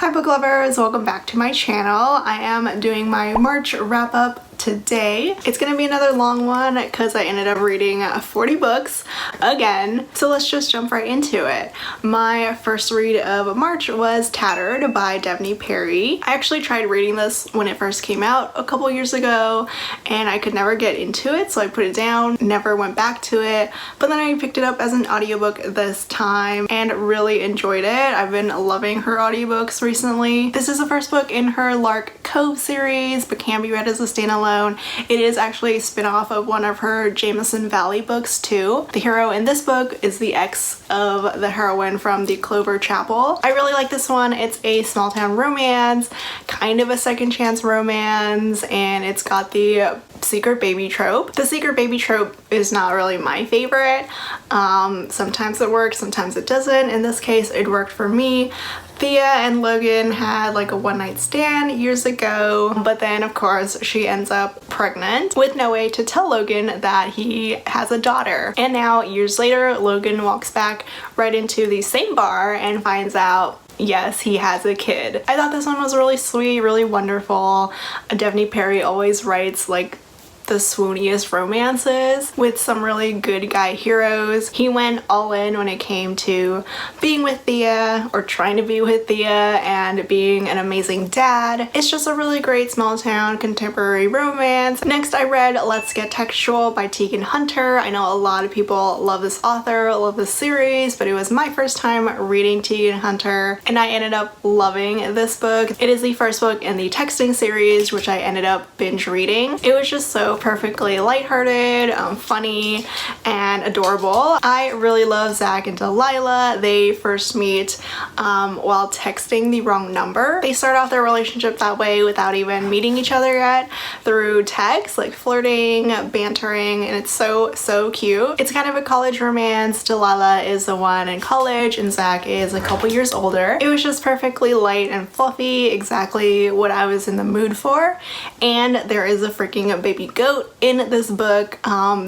Hi book lovers, welcome back to my channel. I am doing my March wrap up today. It's gonna be another long one because I ended up reading 40 books again. So let's just jump right into it. My first read of March was Tattered by Devney Perry. I actually tried reading this when it first came out a couple years ago and I could never get into it, so I put it down, never went back to it, but then I picked it up as an audiobook this time and really enjoyed it. I've been loving her audiobooks recently. This is the first book in her Lark Cove series but can be read as a standalone. It is actually a spin-off of one of her Jameson Valley books too. The hero in this book is the ex of the heroine from the Clover Chapel. I really like this one. It's a small town romance, kind of a second chance romance, and it's got the secret baby trope. The secret baby trope is not really my favorite. Sometimes it works, sometimes it doesn't. In this case, it worked for me. Thea and Logan had like a one-night stand years ago, but then of course she ends up pregnant with no way to tell Logan that he has a daughter. And now years later, Logan walks back right into the same bar and finds out yes, he has a kid. I thought this one was really sweet, really wonderful. Devney Perry always writes like the swooniest romances with some really good guy heroes. He went all in when it came to being with Thea, or trying to be with Thea, and being an amazing dad. It's just a really great small town contemporary romance. Next I read Let's Get Textual by Tegan Hunter. I know a lot of people love this author, love this series, but it was my first time reading Tegan Hunter and I ended up loving this book. It is the first book in the texting series, which I ended up binge reading. It was just so perfectly lighthearted, funny, and adorable. I really love Zach and Delilah. They first meet while texting the wrong number. They start off their relationship that way without even meeting each other yet, through text, like flirting, bantering, and it's so cute. It's kind of a college romance. Delilah is the one in college and Zach is a couple years older. It was just perfectly light and fluffy, exactly what I was in the mood for. And there is a freaking baby goat in this book.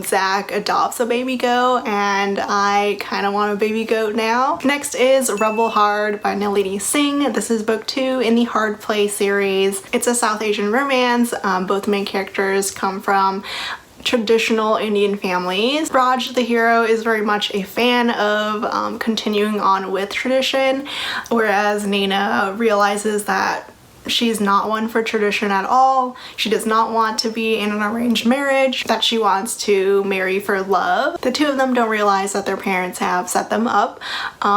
Zach adopts a baby goat and I kind of want a baby goat now. Next is Rebel Hard by Nalini Singh. This is book 2 in the Hard Play series. It's a South Asian romance. Both main characters come from traditional Indian families. Raj, the hero, is very much a fan of continuing on with tradition, whereas Naina realizes that she's not one for tradition at all. She does not want to be in an arranged marriage, that she wants to marry for love. The two of them don't realize that their parents have set them up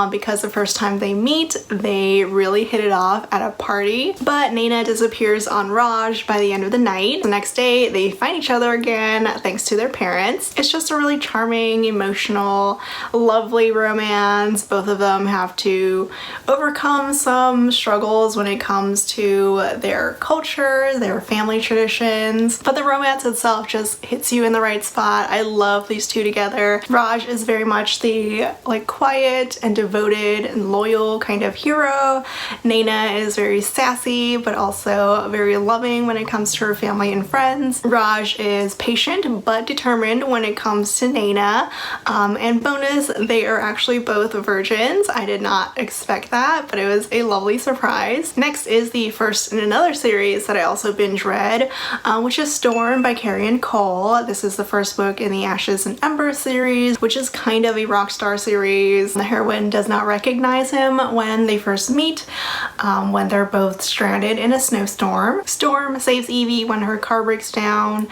because the first time they meet, they really hit it off at a party. But Naina disappears on Raj by the end of the night. The next day, they find each other again thanks to their parents. It's just a really charming, emotional, lovely romance. Both of them have to overcome some struggles when it comes to their culture, their family traditions, but the romance itself just hits you in the right spot. I love these two together. Raj is very much the like quiet and devoted and loyal kind of hero. Naina is very sassy but also very loving when it comes to her family and friends. Raj is patient but determined when it comes to Naina. And bonus, they are actually both virgins. I did not expect that, but it was a lovely surprise. Next is the first in another series that I also binge read, which is Storm by Carrie and Cole. This is the first book in the Ashes and Ember series, which is kind of a rock star series. The heroine does not recognize him when they first meet, when they're both stranded in a snowstorm. Storm saves Evie when her car breaks down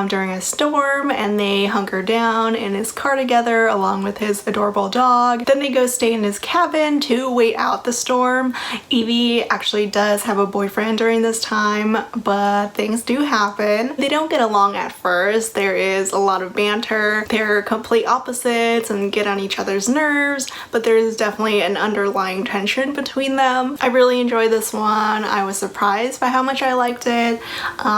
during a storm, and they hunker down in his car together along with his adorable dog. Then they go stay in his cabin to wait out the storm. Evie actually does have a boyfriend during this time, but things do happen. They don't get along at first. There is a lot of banter. They're complete opposites and get on each other's nerves, but there's definitely an underlying tension between them. I really enjoyed this one. I was surprised by how much I liked it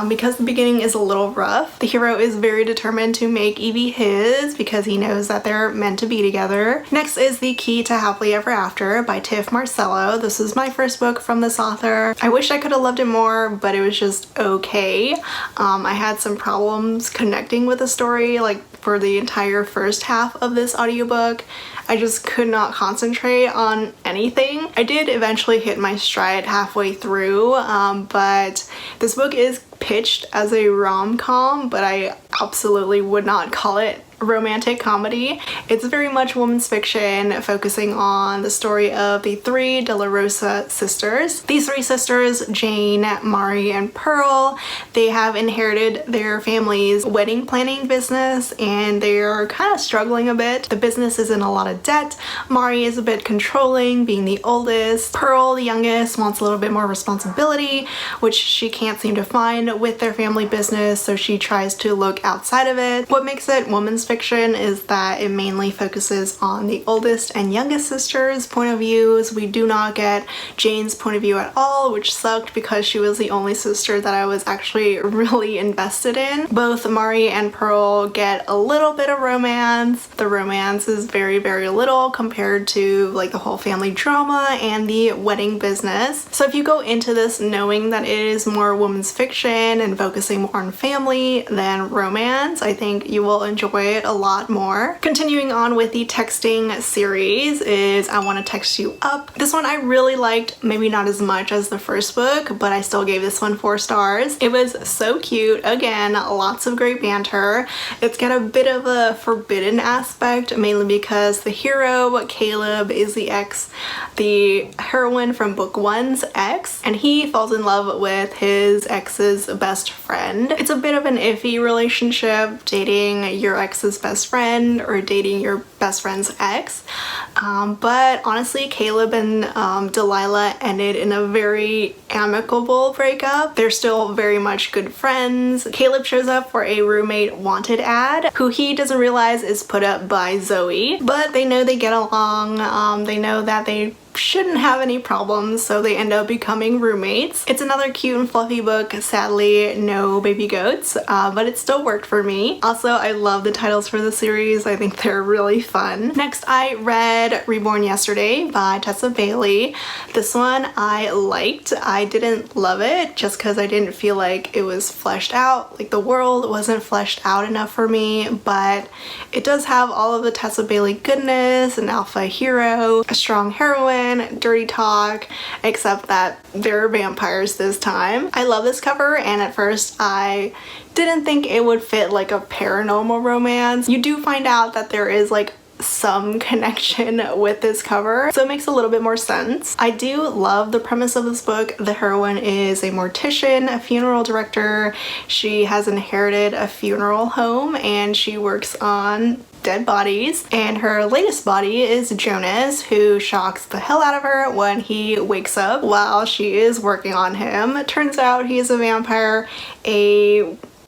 because the beginning is a little rough. The hero is very determined to make Evie his because he knows that they're meant to be together. Next is The Key to Happily Ever After by Tiff Marcello. This is my first book from this author. I wish I could have loved it more, but it was just okay. I had some problems connecting with the story. Like, for the entire first half of this audiobook. I just could not concentrate on anything. I did eventually hit my stride halfway through, but this book is pitched as a rom-com, but I absolutely would not call it romantic comedy. It's very much women's fiction, focusing on the story of the three De La Rosa sisters. These three sisters, Jane, Mari, and Pearl, they have inherited their family's wedding planning business, and they're kind of struggling a bit. The business is in a lot of debt. Mari is a bit controlling, being the oldest. Pearl, the youngest, wants a little bit more responsibility, which she can't seem to find with their family business, so she tries to look outside of it. What makes it women's fiction is that it mainly focuses on the oldest and youngest sisters' point of views. We do not get Jane's point of view at all, which sucked because she was the only sister that I was actually really invested in. Both Mari and Pearl get a little bit of romance. The romance is very, very little compared to like the whole family drama and the wedding business. So if you go into this knowing that it is more women's fiction and focusing more on family than romance, I think you will enjoy it a lot more. Continuing on with the texting series is I Want to Text You Up. This one I really liked, maybe not as much as the first book, but I still gave this one 4 stars. It was so cute. Again, lots of great banter. It's got a bit of a forbidden aspect, mainly because the hero, Caleb, is the heroine from book 1's ex, and he falls in love with his ex's best friend. It's a bit of an iffy relationship, dating your ex's best friend or dating your best friend's ex, but honestly Caleb and Delilah ended in a very amicable breakup. They're still very much good friends. Caleb shows up for a roommate wanted ad, who he doesn't realize is put up by Zoe, but they know they get along. They know that they shouldn't have any problems, so they end up becoming roommates. It's another cute and fluffy book. Sadly, no baby goats, but it still worked for me. Also, I love the titles for the series. I think they're really fun. Next, I read Reborn Yesterday by Tessa Bailey. This one I liked. I didn't love it just because I didn't feel like it was fleshed out. Like the world wasn't fleshed out enough for me, but it does have all of the Tessa Bailey goodness, an alpha hero, a strong heroine, dirty talk, except that they're vampires this time. I love this cover, and at first I didn't think it would fit like a paranormal romance. You do find out that there is like some connection with this cover, so it makes a little bit more sense. I do love the premise of this book. The heroine is a mortician, a funeral director. She has inherited a funeral home and she works on dead bodies, and her latest body is Jonas, who shocks the hell out of her when he wakes up while she is working on him. It turns out he is a vampire,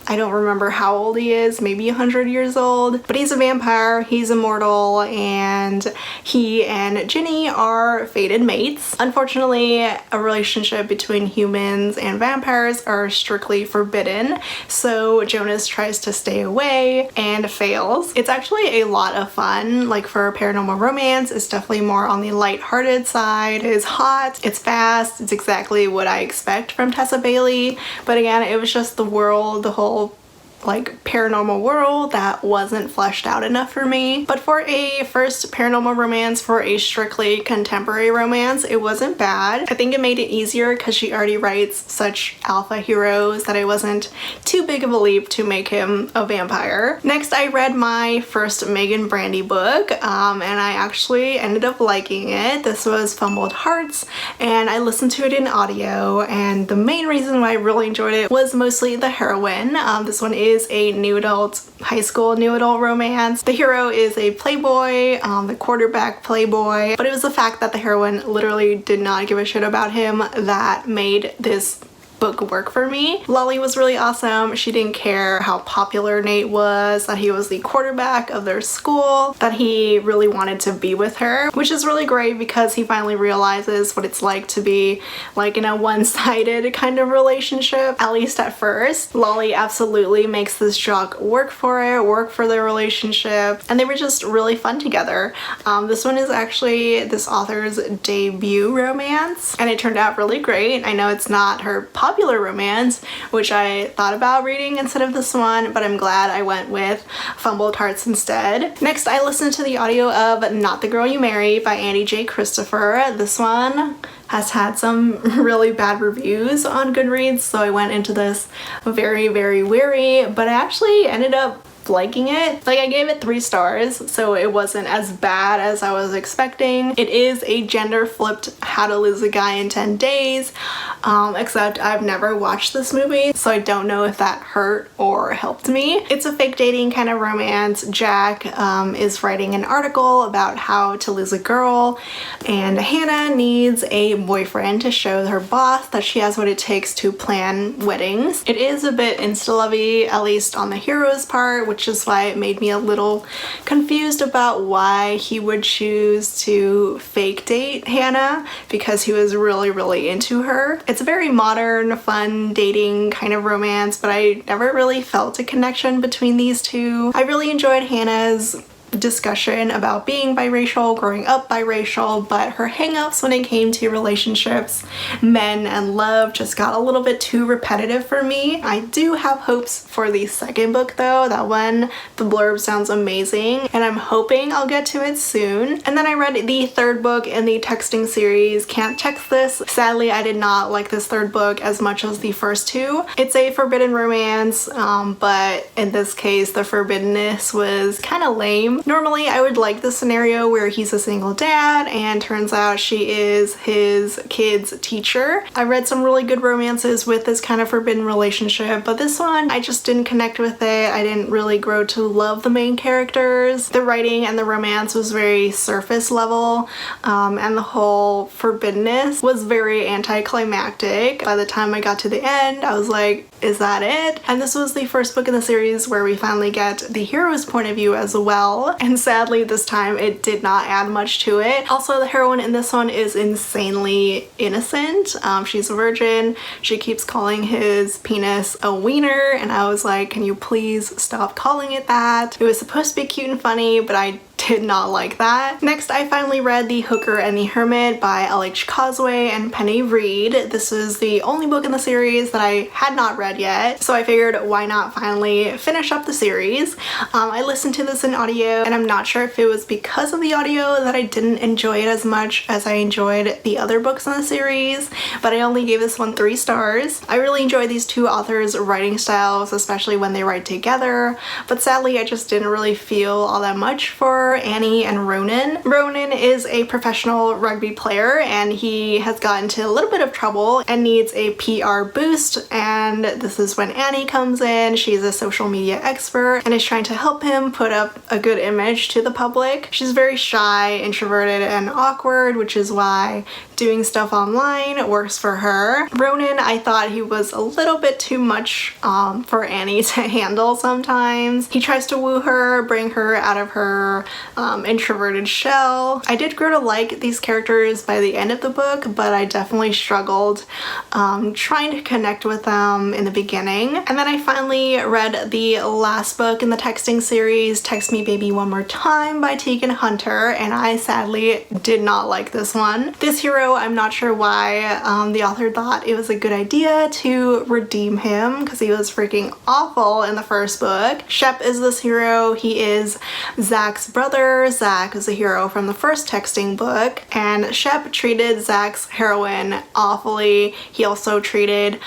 I don't remember how old he is, maybe 100 years old, but he's a vampire, he's immortal, and he and Ginny are fated mates. Unfortunately, a relationship between humans and vampires are strictly forbidden, so Jonas tries to stay away and fails. It's actually a lot of fun. Like for a paranormal romance, it's definitely more on the lighthearted side. It's hot, it's fast, it's exactly what I expect from Tessa Bailey, but again, it was just the world, the whole like paranormal world that wasn't fleshed out enough for me. But for a first paranormal romance, for a strictly contemporary romance, it wasn't bad. I think it made it easier because she already writes such alpha heroes that it wasn't too big of a leap to make him a vampire. Next, I read my first Megan Brandy book, and I actually ended up liking it. This was Fumbled Hearts, and I listened to it in audio, and the main reason why I really enjoyed it was mostly the heroine. This one is a new adult, high school new adult romance. The hero is a playboy, the quarterback playboy, but it was the fact that the heroine literally did not give a shit about him that made this book work for me. Lolly was really awesome. She didn't care how popular Nate was, that he was the quarterback of their school, that he really wanted to be with her, which is really great because he finally realizes what it's like to be like in a one-sided kind of relationship, at least at first. Lolly absolutely makes this jock work for it, work for their relationship, and they were just really fun together. This one is actually this author's debut romance, and it turned out really great. I know it's not her popular popular romance, which I thought about reading instead of this one, but I'm glad I went with Fumbled Hearts instead. Next, I listened to the audio of Not the Girl You Marry by Andy J. Christopher. This one has had some really bad reviews on Goodreads, so I went into this very, very wary, but I actually ended up liking it. Like, I gave it 3 stars, so it wasn't as bad as I was expecting. It is a gender flipped How to Lose a Guy in 10 Days, except I've never watched this movie, so I don't know if that hurt or helped me. It's a fake dating kind of romance. Jack is writing an article about how to lose a girl, and Hannah needs a boyfriend to show her boss that she has what it takes to plan weddings. It is a bit insta-lovey, at least on the hero's part, which is why it made me a little confused about why he would choose to fake date Hannah, because he was really, really into her. It's a very modern, fun, dating kind of romance, but I never really felt a connection between these two. I really enjoyed Hannah's discussion about being biracial, growing up biracial, but her hang-ups when it came to relationships, men, and love just got a little bit too repetitive for me. I do have hopes for the second book though. That one, the blurb sounds amazing, and I'm hoping I'll get to it soon. And then I read the 3rd book in the texting series, Can't Text This. Sadly, I did not like this 3rd book as much as the first 2. It's a forbidden romance, but in this case, the forbiddenness was kind of lame. Normally, I would like the scenario where he's a single dad and turns out she is his kid's teacher. I read some really good romances with this kind of forbidden relationship, but this one, I just didn't connect with it. I didn't really grow to love the main characters. The writing and the romance was very surface level, and the whole forbiddenness was very anticlimactic. By the time I got to the end, I was like, is that it? And this was the first book in the series where we finally get the hero's point of view as well. And sadly, this time it did not add much to it. Also, the heroine in this one is insanely innocent. She's a virgin. She keeps calling his penis a wiener, and I was like, can you please stop calling it that? It was supposed to be cute and funny, but I did not like that. Next, I finally read The Hooker and the Hermit by L.H. Causeway and Penny Reed. This is the only book in the series that I had not read yet, so I figured why not finally finish up the series. I listened to this in audio, and I'm not sure if it was because of the audio that I didn't enjoy it as much as I enjoyed the other books in the series, but I only gave this one 3 stars. I really enjoy these 2 authors' writing styles, especially when they write together, but sadly I just didn't really feel all that much for Annie and Ronan. Ronan is a professional rugby player, and he has gotten into a little bit of trouble and needs a PR boost, and this is when Annie comes in. She's a social media expert and is trying to help him put up a good image to the public. She's very shy, introverted, and awkward, which is why doing stuff online works for her. Ronan, I thought he was a little bit too much for Annie to handle sometimes. He tries to woo her, bring her out of her introverted shell. I did grow to like these characters by the end of the book, but I definitely struggled trying to connect with them in the beginning. And then I finally read the last book in the texting series, Text Me Baby One More Time by Tegan Hunter, and I sadly did not like this one. This hero, I'm not sure why the author thought it was a good idea to redeem him, because he was freaking awful in the first book. Shep is this hero. He is Zach's brother. Zach is a hero from the first texting book, and Shep treated Zach's heroine awfully. He also treated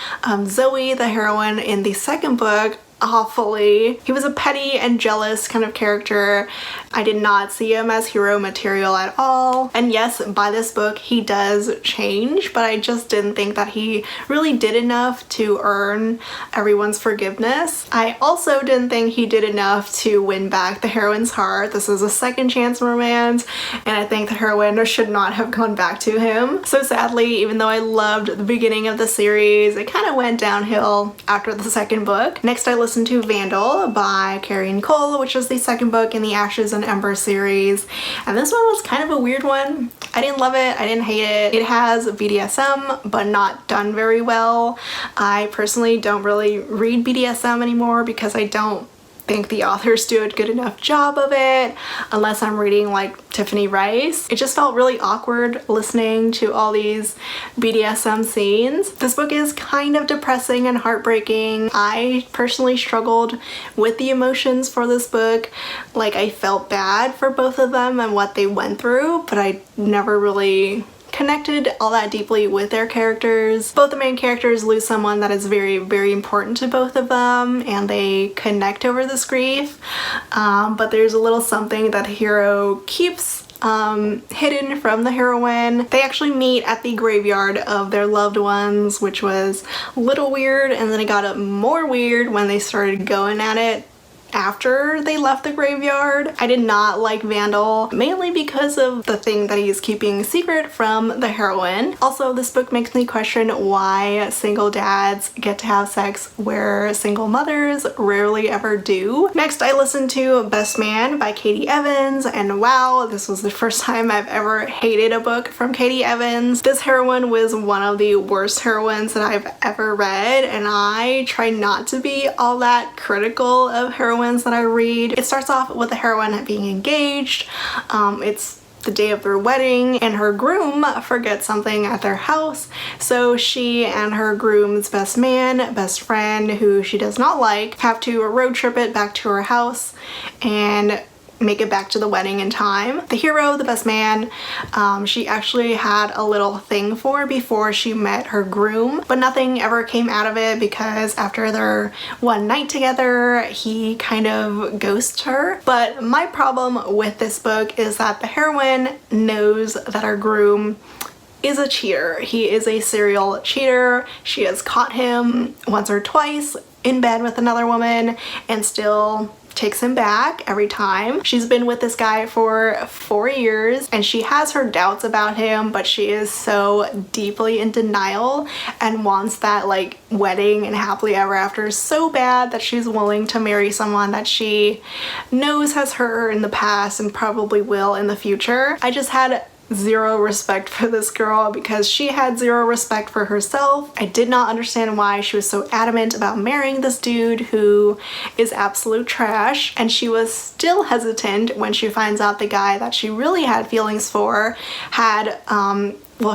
Zoe, the heroine in the second book, awfully. He was a petty and jealous kind of character. I did not see him as hero material at all. And yes, by this book he does change, but I just didn't think that he really did enough to earn everyone's forgiveness. I also didn't think he did enough to win back the heroine's heart. This is a second chance romance, and I think the heroine should not have gone back to him. So sadly, even though I loved the beginning of the series, it kind of went downhill after the second book. Next, I listened to Vandal by Carrie and Cole, which is the second book in the Ashes and Ember series, and this one was kind of a weird one. I didn't love it, I didn't hate it. It has BDSM, but not done very well. I personally don't really read BDSM anymore because I don't think the authors do a good enough job of it unless I'm reading like Tiffany Rice. It just felt really awkward listening to all these BDSM scenes. This book is kind of depressing and heartbreaking. I personally struggled with the emotions for this book. Like, I felt bad for both of them and what they went through, but I never really connected all that deeply with their characters. Both the main characters lose someone that is very, very important to both of them, and they connect over this grief. But there's a little something that the hero keeps hidden from the heroine. They actually meet at the graveyard of their loved ones, which was a little weird, and then it got more weird when they started going at it after they left the graveyard. I did not like Vandal, mainly because of the thing that he's keeping secret from the heroine. Also, this book makes me question why single dads get to have sex where single mothers rarely ever do. Next, I listened to Best Man by Katie Evans, and wow, this was the first time I've ever hated a book from Katie Evans. This heroine was one of the worst heroines that I've ever read, and I try not to be all that critical of heroines that I read. It starts off with the heroine being engaged. It's the day of their wedding, and her groom forgets something at their house, so she and her groom's best friend, who she does not like, have to road trip it back to her house and make it back to the wedding in time. The hero, the best man, she actually had a little thing for before she met her groom, but nothing ever came out of it because after their one night together, he kind of ghosted her. But my problem with this book is that the heroine knows that her groom is a cheater. He is a serial cheater. She has caught him once or twice in bed with another woman and still takes him back every time. She's been with this guy for 4 years and she has her doubts about him, but she is so deeply in denial and wants that like wedding and happily ever after so bad that she's willing to marry someone that she knows has hurt her in the past and probably will in the future. I just had zero respect for this girl because she had zero respect for herself. I did not understand why she was so adamant about marrying this dude who is absolute trash, and she was still hesitant when she finds out the guy that she really had feelings for had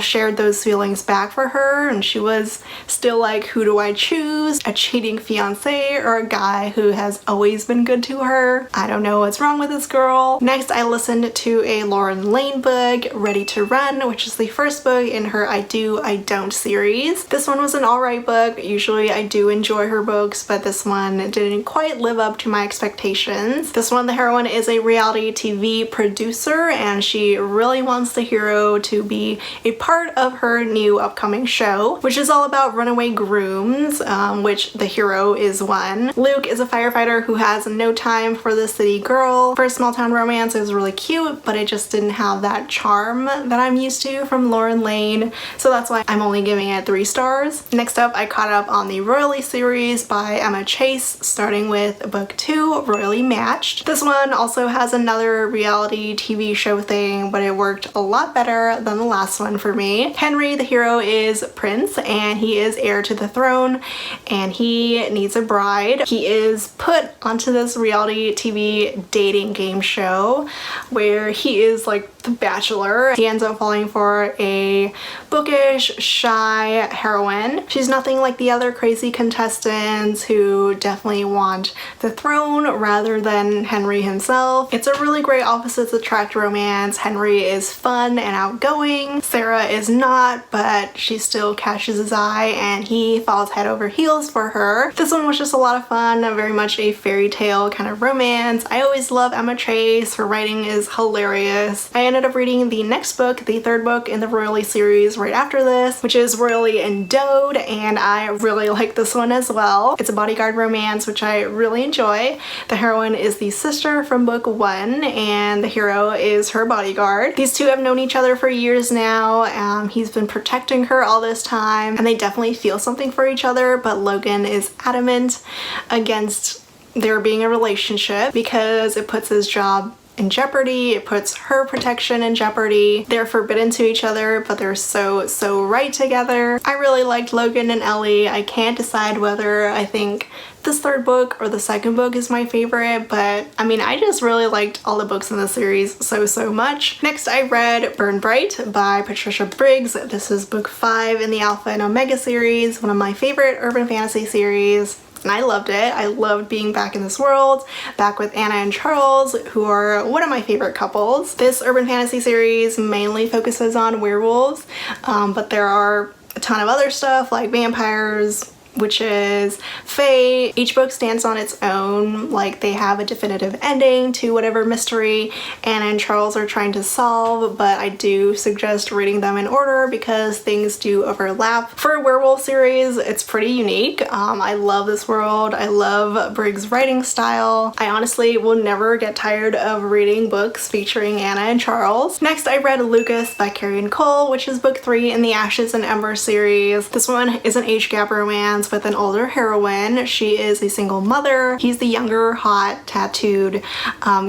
shared those feelings back for her, and she was still like, who do I choose? A cheating fiance or a guy who has always been good to her? I don't know what's wrong with this girl. Next, I listened to a Lauren Lane book, Ready to Run, which is the first book in her I Do, I Don't series. This one was an alright book. Usually I do enjoy her books, but this one didn't quite live up to my expectations. This one, the heroine is a reality TV producer, and she really wants the hero to be a part of her new upcoming show, which is all about runaway grooms, which the hero is one. Luke is a firefighter who has no time for the city girl. For a small town romance, it was really cute, but it just didn't have that charm that I'm used to from Lauren Lane, so that's why I'm only giving it 3 stars. Next up, I caught up on the Royally series by Emma Chase, starting with book 2, Royally Matched. This one also has another reality TV show thing, but it worked a lot better than the last one for me. Henry, the hero, is Prince, and he is heir to the throne, and he needs a bride. He is put onto this reality TV dating game show where he is like the bachelor. He ends up falling for a bookish, shy heroine. She's nothing like the other crazy contestants who definitely want the throne rather than Henry himself. It's a really great opposites attract romance. Henry is fun and outgoing. Sarah is not, but she still catches his eye and he falls head over heels for her. This one was just a lot of fun, very much a fairy tale kind of romance. I always love Emma Chase. Her writing is hilarious. I ended up reading the next book, the 3rd book in the Royally series right after this, which is Royally Endowed, and I really like this one as well. It's a bodyguard romance, which I really enjoy. The heroine is the sister from book 1, and the hero is her bodyguard. These two have known each other for years now. He's been protecting her all this time, and they definitely feel something for each other, but Logan is adamant against there being a relationship because it puts his job in jeopardy. It puts her protection in jeopardy. They're forbidden to each other, but they're so right together. I really liked Logan and Ellie. I can't decide whether I think this third book or the second book is my favorite, but I mean, I just really liked all the books in the series so much. Next, I read Burn Bright by Patricia Briggs. This is book 5 in the Alpha and Omega series, one of my favorite urban fantasy series. And I loved it. I loved being back in this world, back with Anna and Charles, who are one of my favorite couples. This urban fantasy series mainly focuses on werewolves, but there are a ton of other stuff like vampires, witches, fae. Each book stands on its own, like they have a definitive ending to whatever mystery Anna and Charles are trying to solve, but I do suggest reading them in order because things do overlap. For a werewolf series, it's pretty unique. I love this world. I love Briggs' writing style. I honestly will never get tired of reading books featuring Anna and Charles. Next, I read Lucas by Carrie and Cole, which is book 3 in the Ashes and Ember series. This one is an age gap romance with an older heroine. She is a single mother. He's the younger, hot, tattooed,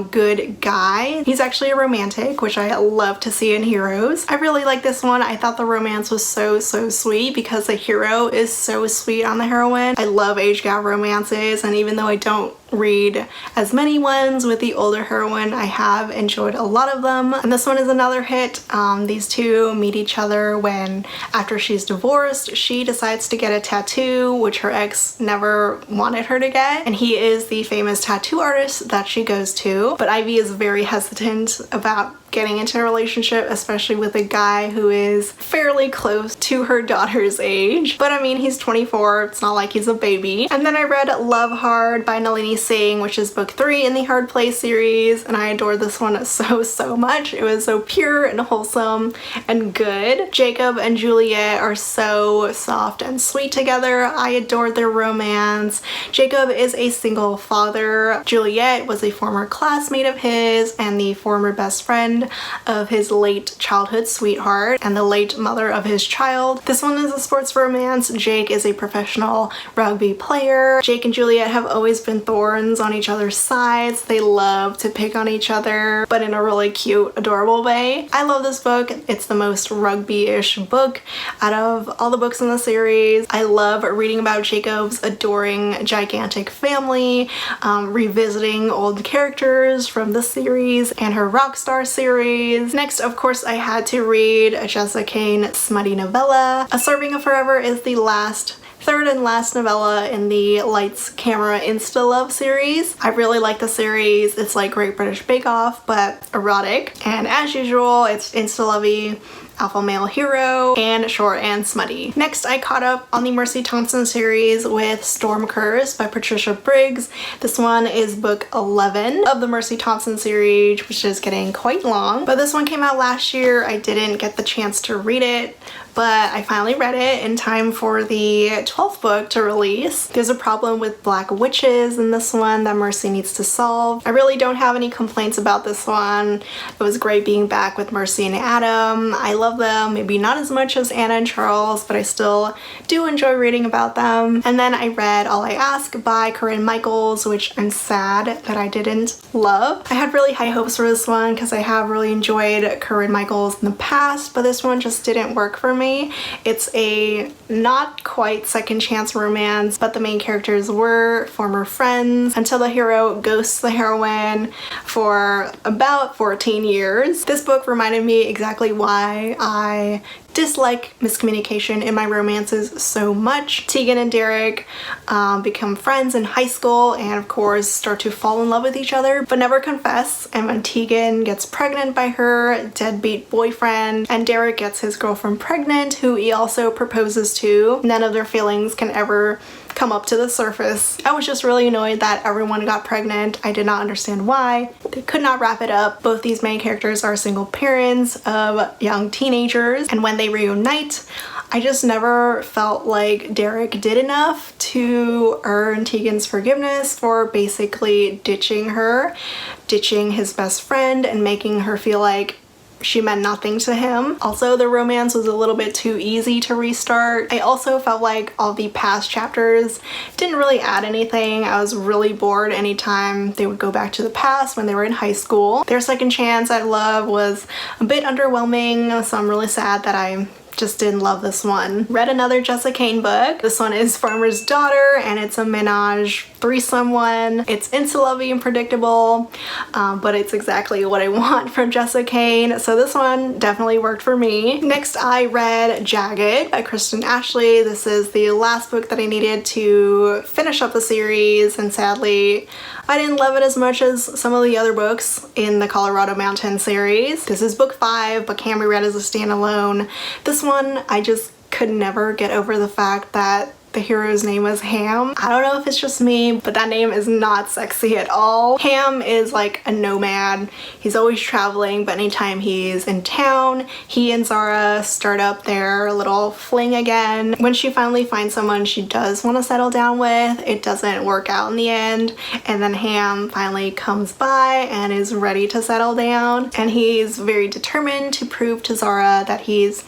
good guy. He's actually a romantic, which I love to see in heroes. I really like this one. I thought the romance was so sweet because the hero is so sweet on the heroine. I love age gap romances, and even though I don't read as many ones with the older heroine, I have enjoyed a lot of them. And this one is another hit. These two meet each other when, after she's divorced, she decides to get a tattoo, which her ex never wanted her to get. And he is the famous tattoo artist that she goes to. But Ivy is very hesitant about getting into a relationship, especially with a guy who is fairly close to her daughter's age. But I mean, he's 24, it's not like he's a baby. And then I read Love Hard by Nalini Singh, which is book 3 in the Hard Place series, and I adored this one so much. It was so pure and wholesome and good. Jacob and Juliet are so soft and sweet together. I adored their romance. Jacob is a single father. Juliet was a former classmate of his and the former best friend of his late childhood sweetheart and the late mother of his child. This one is a sports romance. Jake is a professional rugby player. Jake and Juliet have always been thorns on each other's sides. They love to pick on each other, but in a really cute, adorable way. I love this book. It's the most rugby-ish book out of all the books in the series. I love reading about Jacob's adoring gigantic family, revisiting old characters from the series and her Rockstar series. Next, of course, I had to read a Jessica Cain smutty novella. A Serving of Forever is the third and last novella in the Lights, Camera, Insta Love series. I really like the series. It's like Great British Bake Off, but erotic. And as usual, it's insta-lovey, alpha male hero, and short and smutty. Next, I caught up on the Mercy Thompson series with Storm Curse by Patricia Briggs. This one is book 11 of the Mercy Thompson series, which is getting quite long. But this one came out last year. I didn't get the chance to read it, but I finally read it in time for the 12th book to release. There's a problem with black witches in this one that Mercy needs to solve. I really don't have any complaints about this one. It was great being back with Mercy and Adam. I love them, maybe not as much as Anna and Charles, but I still do enjoy reading about them. And then I read All I Ask by Corinne Michaels, which I'm sad that I didn't love. I had really high hopes for this one because I have really enjoyed Corinne Michaels in the past, but this one just didn't work for me. It's a not quite second chance romance, but the main characters were former friends until the hero ghosts the heroine for about 14 years. This book reminded me exactly why I dislike miscommunication in my romances so much. Tegan and Derek become friends in high school and of course start to fall in love with each other but never confess, and when Tegan gets pregnant by her deadbeat boyfriend and Derek gets his girlfriend pregnant who he also proposes to, none of their feelings can ever come up to the surface. I was just really annoyed that everyone got pregnant. I did not understand why. They could not wrap it up. Both these main characters are single parents of young teenagers, and when they reunite, I just never felt like Derek did enough to earn Tegan's forgiveness for basically ditching her, ditching his best friend, and making her feel like she meant nothing to him. Also, the romance was a little bit too easy to restart. I also felt like all the past chapters didn't really add anything. I was really bored anytime they would go back to the past when they were in high school. Their second chance at love was a bit underwhelming, so I'm really sad that I just didn't love this one. Read another Jessa Kane book. This one is Farmer's Daughter, and it's a menage threesome one. It's insta-lovey and predictable, but it's exactly what I want from Jessa Kane, so this one definitely worked for me. Next, I read Jagged by Kristen Ashley. This is the last book that I needed to finish up the series, and sadly, I didn't love it as much as some of the other books in the Colorado Mountain series. This is book 5, but can be read as a standalone. This one, I just could never get over the fact that the hero's name was Ham. I don't know if it's just me, but that name is not sexy at all. Ham is like a nomad. He's always traveling, but anytime he's in town, he and Zara start up their little fling again. When she finally finds someone she does want to settle down with, it doesn't work out in the end, and then Ham finally comes by and is ready to settle down, and he's very determined to prove to Zara that he's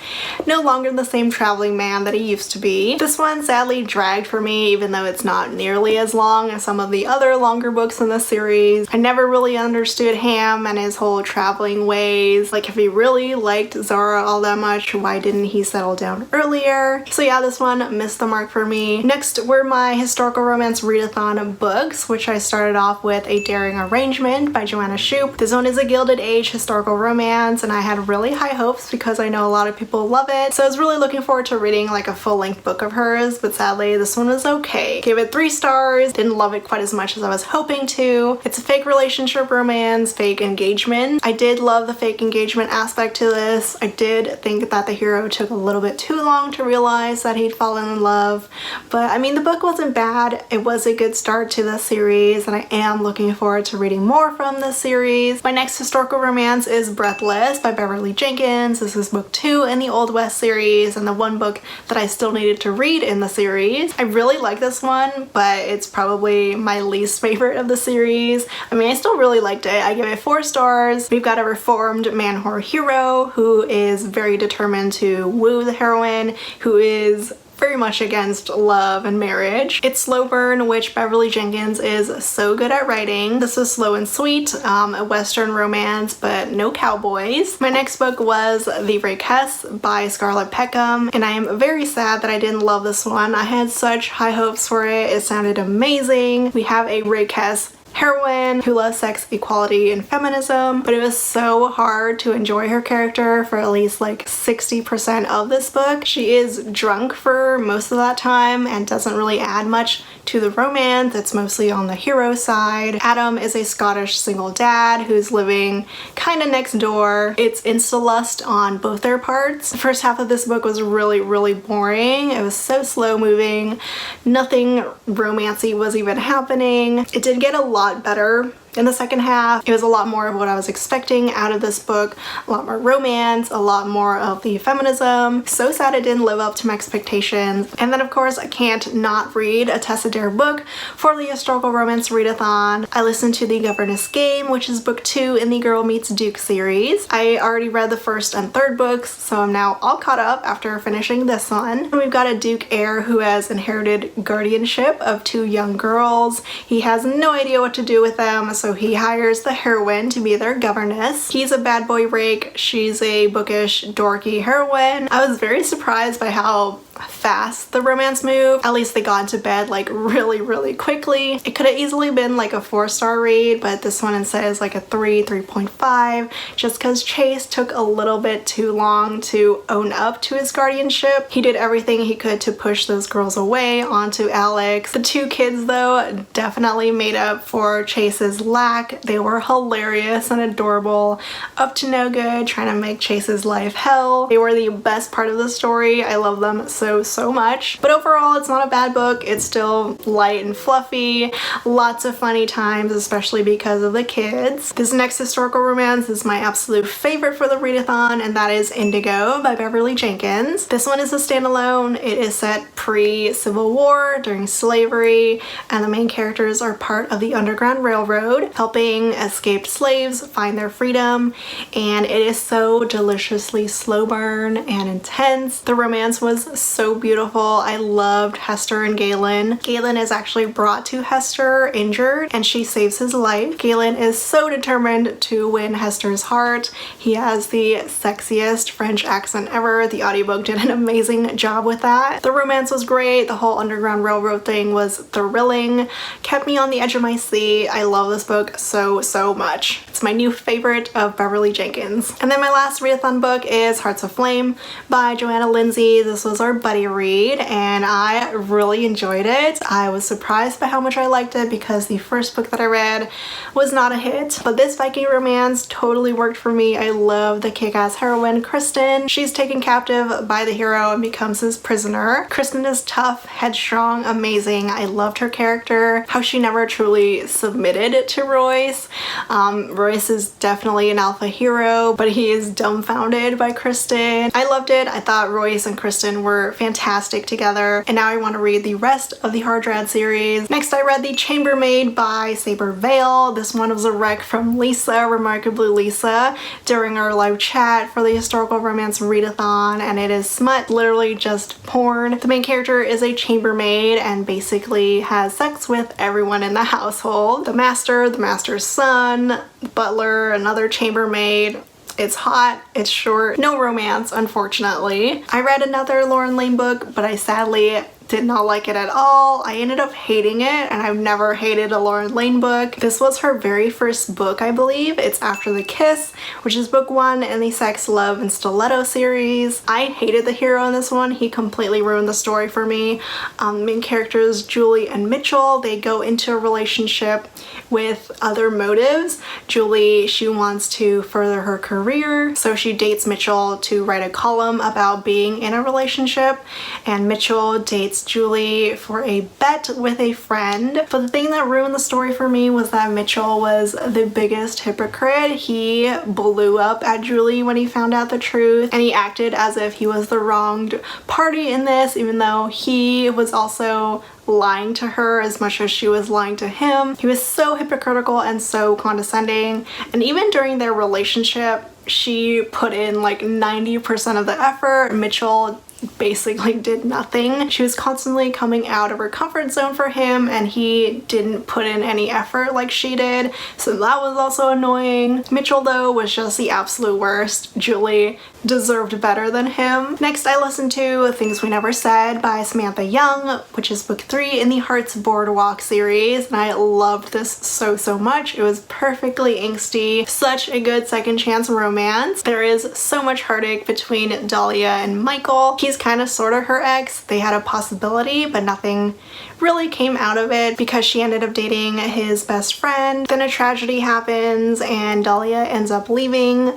no longer the same traveling man that he used to be. This one sadly dragged for me, even though it's not nearly as long as some of the other longer books in the series. I never really understood Ham and his whole traveling ways. Like, if he really liked Zara all that much, why didn't he settle down earlier? So yeah, this one missed the mark for me. Next were my historical romance readathon books, which I started off with A Daring Arrangement by Joanna Shoup. This one is a Gilded Age historical romance, and I had really high hopes because I know a lot of people love it. So I was really looking forward to reading like a full-length book of hers, but sadly this one was okay. Gave it 3 stars, didn't love it quite as much as I was hoping to. It's a fake relationship romance, fake engagement. I did love the fake engagement aspect to this. I did think that the hero took a little bit too long to realize that he'd fallen in love, but I mean, the book wasn't bad. It was a good start to the series, and I am looking forward to reading more from this series. My next historical romance is Breathless by Beverly Jenkins. This is book 2 in the Old West series, and the one book that I still needed to read in the series. I really like this one, but it's probably my least favorite of the series. I mean, I still really liked it. I give it 4 stars. We've got a reformed man-whore hero who is very determined to woo the heroine, who is very much against love and marriage. It's slow burn, which Beverly Jenkins is so good at writing. This is slow and sweet, a Western romance, but no cowboys. My next book was The Rakess by Scarlett Peckham, and I am very sad that I didn't love this one. I had such high hopes for it. It sounded amazing. We have a Rakess heroine who loves sex, equality, and feminism, but it was so hard to enjoy her character for at least like 60% of this book. She is drunk for most of that time and doesn't really add much to the romance. It's mostly on the hero side. Adam is a Scottish single dad who's living kind of next door. It's insta-lust on both their parts. The first half of this book was really boring. It was so slow moving. Nothing romancy was even happening. It did get a lot better in the second half. It was a lot more of what I was expecting out of this book. A lot more romance, a lot more of the feminism. So sad it didn't live up to my expectations. And then of course I can't not read a Tessa Dare book for the historical romance readathon. I listened to The Governess Game, which is book 2 in the Girl Meets Duke series. I already read the first and third books, so I'm now all caught up after finishing this one. We've got a Duke heir who has inherited guardianship of 2 young girls. He has no idea what to do with them, so he hires the heroine to be their governess. He's a bad boy rake. She's a bookish, dorky heroine. I was very surprised by how fast the romance moved. At least they got into bed like really quickly. It could have easily been like a 4-star read, but this one instead is like a 3.5, just because Chase took a little bit too long to own up to his guardianship. He did everything he could to push those girls away onto Alex. The 2 kids though definitely made up for Chase's lack. They were hilarious and adorable, up to no good, trying to make Chase's life hell. They were the best part of the story. I love them so so much. But overall, it's not a bad book. It's still light and fluffy, lots of funny times, especially because of the kids. This next historical romance is my absolute favorite for the readathon, and that is Indigo by Beverly Jenkins. This one is a standalone. It is set pre-Civil War, during slavery, and the main characters are part of the Underground Railroad, helping escaped slaves find their freedom, and it is so deliciously slow burn and intense. The romance was so beautiful. I loved Hester and Galen. Galen is actually brought to Hester injured, and she saves his life. Galen is so determined to win Hester's heart. He has the sexiest French accent ever. The audiobook did an amazing job with that. The romance was great. The whole Underground Railroad thing was thrilling, kept me on the edge of my seat. I love this book so much. It's my new favorite of Beverly Jenkins. And then my last readathon book is Hearts of Flame by Joanna Lindsey. This was our buddy read, and I really enjoyed it. I was surprised by how much I liked it because the first book that I read was not a hit, but this Viking romance totally worked for me. I love the kick-ass heroine, Kristen. She's taken captive by the hero and becomes his prisoner. Kristen is tough, headstrong, amazing. I loved her character, how she never truly submitted to Royce. Royce is definitely an alpha hero, but he is dumbfounded by Kristen. I loved it. I thought Royce and Kristen were fantastic together, and now I want to read the rest of the Hard Rad series. Next, I read The Chambermaid by Saber Vale. This one was a rec from Lisa, Remarkably Lisa, during our live chat for the historical romance readathon, and it is smut, literally just porn. The main character is a chambermaid and basically has sex with everyone in the household. The master's son, the butler, another chambermaid. It's hot, it's short, no romance, unfortunately. I read another Lauren Lane book, but I sadly did not like it at all. I ended up hating it, and I've never hated a Lauren Lane book. This was her very first book, I believe. It's After the Kiss, which is book 1 in the Sex, Love, and Stiletto series. I hated the hero in this one. He completely ruined the story for me. Main characters Julie and Mitchell, they go into a relationship with other motives. Julie, she wants to further her career, so she dates Mitchell to write a column about being in a relationship, and Mitchell dates Julie for a bet with a friend. But the thing that ruined the story for me was that Mitchell was the biggest hypocrite. He blew up at Julie when he found out the truth, and he acted as if he was the wronged party in this, even though he was also lying to her as much as she was lying to him. He was so hypocritical and so condescending, and even during their relationship, she put in like 90% of the effort. Mitchell basically did nothing. She was constantly coming out of her comfort zone for him, and he didn't put in any effort like she did, so that was also annoying. Mitchell, though, was just the absolute worst. Julie deserved better than him. Next, I listened to Things We Never Said by Samantha Young, which is book 3 in the Hearts Boardwalk series, and I loved this so much. It was perfectly angsty, such a good second chance romance. There is so much heartache between Dahlia and Michael. He's kind of sort of her ex. They had a possibility, but nothing really came out of it because she ended up dating his best friend. Then a tragedy happens, and Dahlia ends up leaving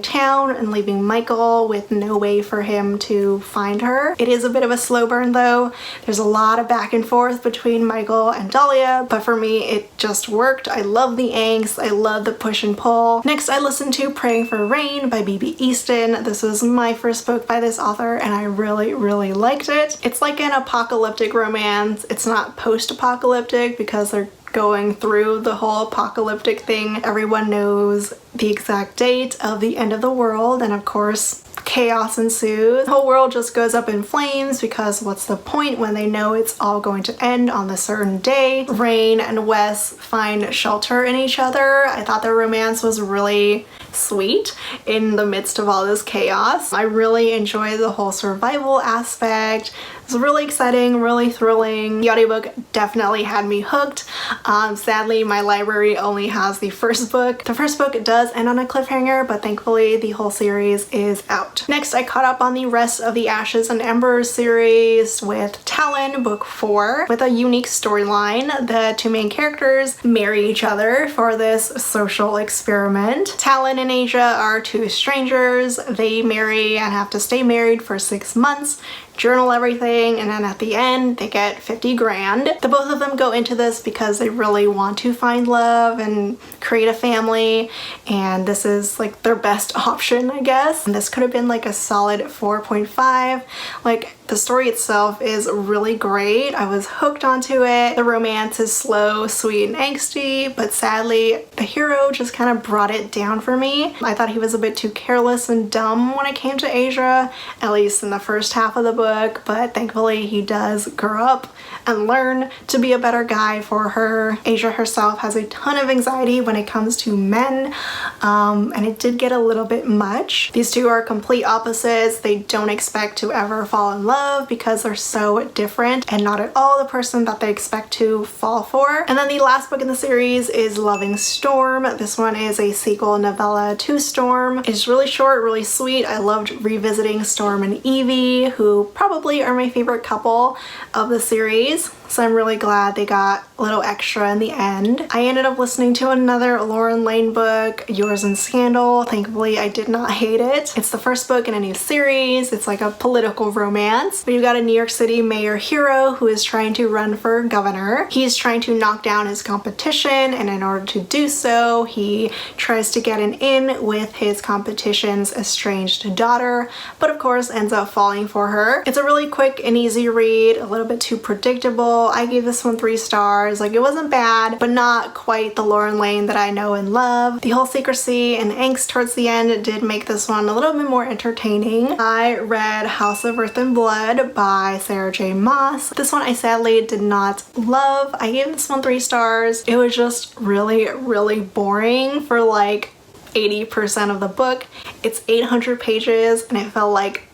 town and leaving Michael with no way for him to find her. It is a bit of a slow burn, though. There's a lot of back and forth between Michael and Dahlia, but for me it just worked. I love the angst. I love the push and pull. Next, I listened to Praying for Rain by B.B. Easton. This was my first book by this author, and I really liked it. It's like an apocalyptic romance. It's not post-apocalyptic because they're going through the whole apocalyptic thing. Everyone knows the exact date of the end of the world, and of course chaos ensues. The whole world just goes up in flames because what's the point when they know it's all going to end on the certain day? Rain and Wes find shelter in each other. I thought their romance was really sweet in the midst of all this chaos. I really enjoyed the whole survival aspect. It was really exciting, really thrilling. The audiobook definitely had me hooked. Sadly, my library only has the first book. The first book does end on a cliffhanger, but thankfully the whole series is out. Next, I caught up on the rest of the Ashes and Embers series with Talon, book 4, with a unique storyline. The two main characters marry each other for this social experiment. Talon and Asia are two strangers. They marry and have to stay married for 6 months journal everything, and then at the end they get 50 grand. The both of them go into this because they really want to find love and create a family, and this is like their best option, I guess. And this could have been like a solid 4.5. Like, the story itself is really great. I was hooked onto it. The romance is slow, sweet, and angsty, but sadly the hero just kind of brought it down for me. I thought he was a bit too careless and dumb when it came to Asia, at least in the first half of the book, but thankfully he does grow up and learn to be a better guy for her. Asia herself has a ton of anxiety when it comes to men, and it did get a little bit much. These two are complete opposites. They don't expect to ever fall in love because they're so different and not at all the person that they expect to fall for. And then the last book in the series is Loving Storm. This one is a sequel novella to Storm. It's really short, really sweet. I loved revisiting Storm and Evie, who probably are my favorite couple of the series. So I'm really glad they got a little extra in the end. I ended up listening to another Lauren Lane book, Yours in Scandal. Thankfully, I did not hate it. It's the first book in a new series. It's like a political romance. But you've got a New York City mayor hero who is trying to run for governor. He's trying to knock down his competition, and in order to do so, he tries to get an in with his competition's estranged daughter, but of course ends up falling for her. It's a really quick and easy read, a little bit too predictable. I gave this one 3 stars. Like, it wasn't bad, but not quite the Lauren Lane that I know and love. The whole secrecy and angst towards the end did make this one a little bit more entertaining. I read House of Earth and Blood by Sarah J. Maas. This one I sadly did not love. I gave this one 3 stars. It was just really, really boring for like 80% of the book. It's 800 pages and it felt like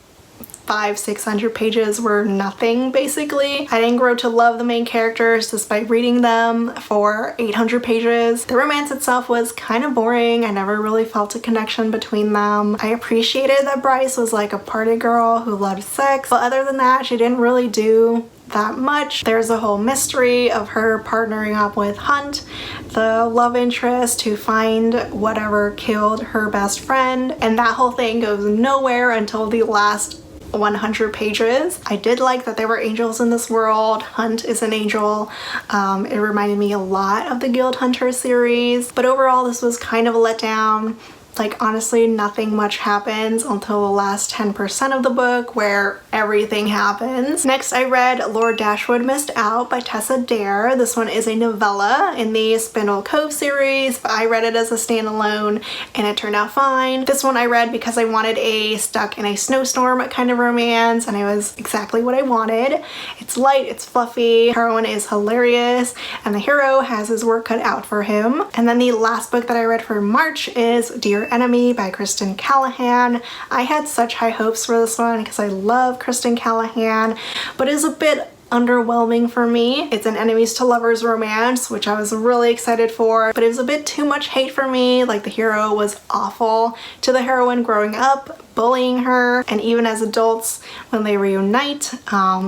500-600 pages were nothing, basically. I didn't grow to love the main characters despite reading them for 800 pages. The romance itself was kind of boring. I never really felt a connection between them. I appreciated that Bryce was like a party girl who loved sex, but other than that, she didn't really do that much. There's a whole mystery of her partnering up with Hunt, the love interest, to find whatever killed her best friend, and that whole thing goes nowhere until the last 100 pages. I did like that there were angels in this world. Hunt is an angel. It reminded me a lot of the Guild Hunter series, but overall this was kind of a letdown. Like, honestly, nothing much happens until the last 10% of the book, where everything happens. Next, I read Lord Dashwood Missed Out by Tessa Dare. This one is a novella in the Spindle Cove series, but I read it as a standalone and it turned out fine. This one I read because I wanted a stuck in a snowstorm kind of romance, and it was exactly what I wanted. It's light, it's fluffy, the heroine is hilarious, and the hero has his work cut out for him. And then the last book that I read for March is Dear Enemy by Kristen Callahan. I had such high hopes for this one because I love Kristen Callahan, but it's a bit underwhelming for me. It's an enemies to lovers romance, which I was really excited for, but it was a bit too much hate for me. Like, the hero was awful to the heroine growing up, bullying her, and even as adults when they reunite,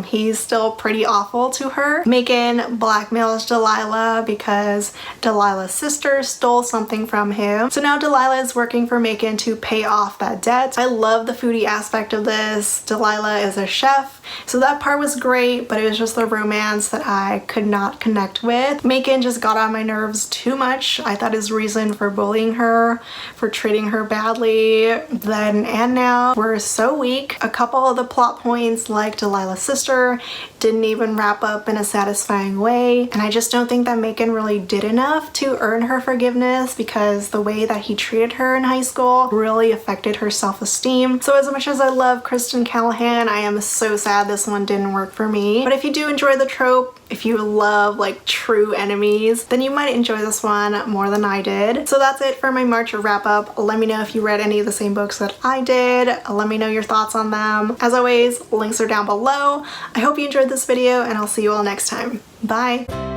he's still pretty awful to her. Macon blackmails Delilah because Delilah's sister stole something from him. So now Delilah is working for Macon to pay off that debt. I love the foodie aspect of this. Delilah is a chef, so that part was great, but it was just the romance that I could not connect with. Macon just got on my nerves too much. I thought his reason for bullying her, for treating her badly then and now, were so weak. A couple of the plot points, like Delilah's sister, didn't even wrap up in a satisfying way, and I just don't think that Macon really did enough to earn her forgiveness, because the way that he treated her in high school really affected her self-esteem. So as much as I love Kristen Callahan, I am so sad this one didn't work for me. But if you do enjoy the trope, if you love like true enemies, then you might enjoy this one more than I did. So that's it for my March wrap up. Let me know if you read any of the same books that I did. Let me know your thoughts on them. As always, links are down below. I hope you enjoyed this video, and I'll see you all next time. Bye!